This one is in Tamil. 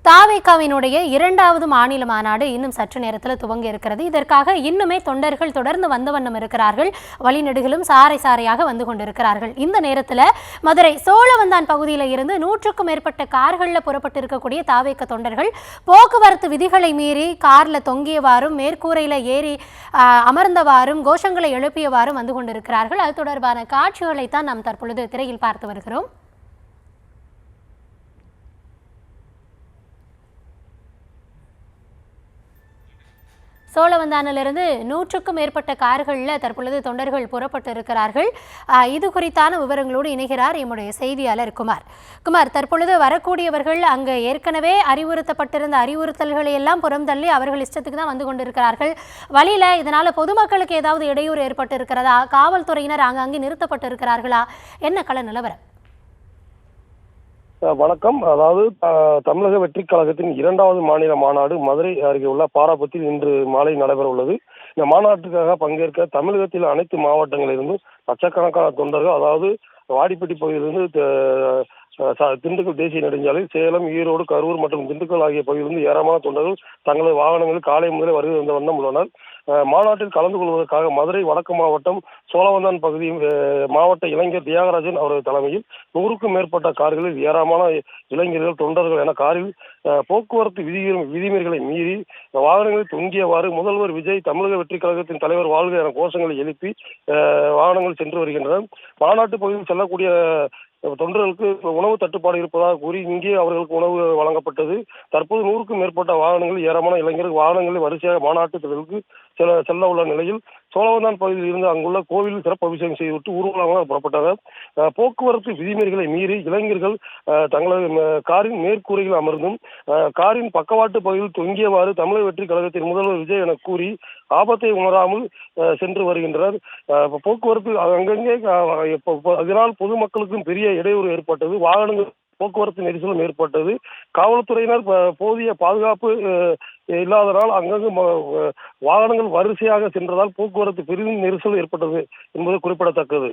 தாவேகாவினுடைய இரண்டாவது மாநில மாநாடு இன்னும் சற்று நேரத்தில் துவங்க இருக்கிறது. இதற்காக இன்னுமே தொண்டர்கள் தொடர்ந்து வந்த வண்ணம் இருக்கிறார்கள். வழிநெடுகிலும் சாறை சாறையாக வந்து கொண்டிருக்கிறார்கள். இந்த நேரத்தில் மதுரை சோழவந்தான் பகுதியில் இருந்து 100க்கும் மேற்பட்ட கார்களில் புறப்பட்டு இருக்கக்கூடிய தாவேக தொண்டர்கள் போக்குவரத்து விதிகளை மீறி கார்ல தொங்கியவாறும் மேற்கூரையில் ஏறி அமர்ந்தவாறும் கோஷங்களை எழுப்பியவாறும் வந்து கொண்டிருக்கிறார்கள். அது தொடர்பான காட்சிகளைத்தான் நாம் தற்பொழுது திரையில் பார்த்து வருகிறோம். சோழவந்தானிலிருந்து 100க்கும் மேற்பட்ட கார்களில் தற்பொழுது தொண்டர்கள் புறப்பட்டு இருக்கிறார்கள். இது குறித்தான விவரங்களோடு இணைகிறார் எம்முடைய செய்தியாளர் குமார். தற்பொழுது வரக்கூடியவர்கள் அங்கு ஏற்கனவே அறிவுறுத்தப்பட்டிருந்த அறிவுறுத்தல்களை எல்லாம் புறம் தள்ளி அவர்கள் இஷ்டத்துக்கு தான் வந்து கொண்டிருக்கிறார்கள். வழியில் இதனால பொதுமக்களுக்கு ஏதாவது இடையூறு ஏற்பட்டு இருக்கிறதா? காவல்துறையினர் அங்கங்கே நிறுத்தப்பட்டு இருக்கிறார்களா? என்ன கள நிலவரம்? வணக்கம். அதாவது தமிழக வெற்றி கழகத்தின் இரண்டாவது மாநில மாநாடு மதுரை அருகே உள்ள பாராபத்தில் இன்று மாலை நடைபெற உள்ளது. இந்த மாநாட்டுக்காக பங்கேற்க தமிழகத்தில் அனைத்து மாவட்டங்களிலிருந்தும் லட்சக்கணக்கான தொண்டர்கள், அதாவது வாடிப்பட்டி பகுதியிலிருந்து திண்டுக்கல் தேசிய நெடுஞ்சாலை, சேலம், ஈரோடு, கரூர் மற்றும் திண்டுக்கல் ஆகிய பகுதியிலிருந்து ஏராளமான தொண்டர்கள் தங்களது வாகனங்களில் காலை முதலே வருகை வந்த வண்ணம் உள்ளனர். மாநாட்டில் கலந்து கொள்வதற்காக மதுரை வடக்கு மாவட்டம் சோழவந்தான் பகுதி மாவட்ட இளைஞர் தியாகராஜன் அவரது தலைமையில் 100க்கும் மேற்பட்ட கார்களில் ஏராளமான இளைஞர்கள், தொண்டர்கள் என காரில் போக்குவரத்து விதிமுறைகளை மீறி வாகனங்களில் தொங்கியவாறு முதல்வர் விஜய், தமிழக வெற்றி கழகத்தின் தலைவர் வாழ்க என கோஷங்களை எழுப்பி வாகனங்கள் சென்று வருகின்றனர். மாநாட்டு பகுதியில் செல்லக்கூடிய தொண்டர்களுக்கு உணவு தட்டுப்பாடு இருப்பதாக கூறி இங்கே அவர்களுக்கு உணவு வழங்கப்பட்டது. தற்போது 100க்கும் மேற்பட்ட வாகனங்கள், ஏராளமான இளைஞர்கள் வாகனங்களில் வரிசையாக மாநாட்டு திடலுக்கு செல்ல உள்ள நிலையில் சோழவந்தான் பகுதியில் இருந்து அங்குள்ள கோவிலில் சிறப்பு அபிஷேகம் செய்துவிட்டு ஊர்வலமாக புறப்பட்டனர். போக்குவரத்து விதிமுறைகளை மீறி இளைஞர்கள் தங்களது காரின் மேற்கூரையில் அமர்ந்தும் காரின் பக்கவாட்டு பகுதியில் தொங்கியவாறு தமிழக வெற்றி கழகத்தின் முதல்வர் விஜய் என கூறி ஆபத்தை உணராமல் சென்று வருகின்றனர். போக்குவரத்து அங்கங்கே இதனால் பொதுமக்களுக்கும் பெரிய இடையூறு ஏற்பட்டது. வாகனங்கள் போக்குவரத்து நெரிசலும் ஏற்பட்டது. காவல்துறையினர் போதிய பாதுகாப்பு இல்லாததால் அங்கங்கு வாகனங்கள் வரிசையாக சென்றதால் போக்குவரத்து பெரிதும் நெரிசல் ஏற்பட்டது என்பது குறிப்பிடத்தக்கது.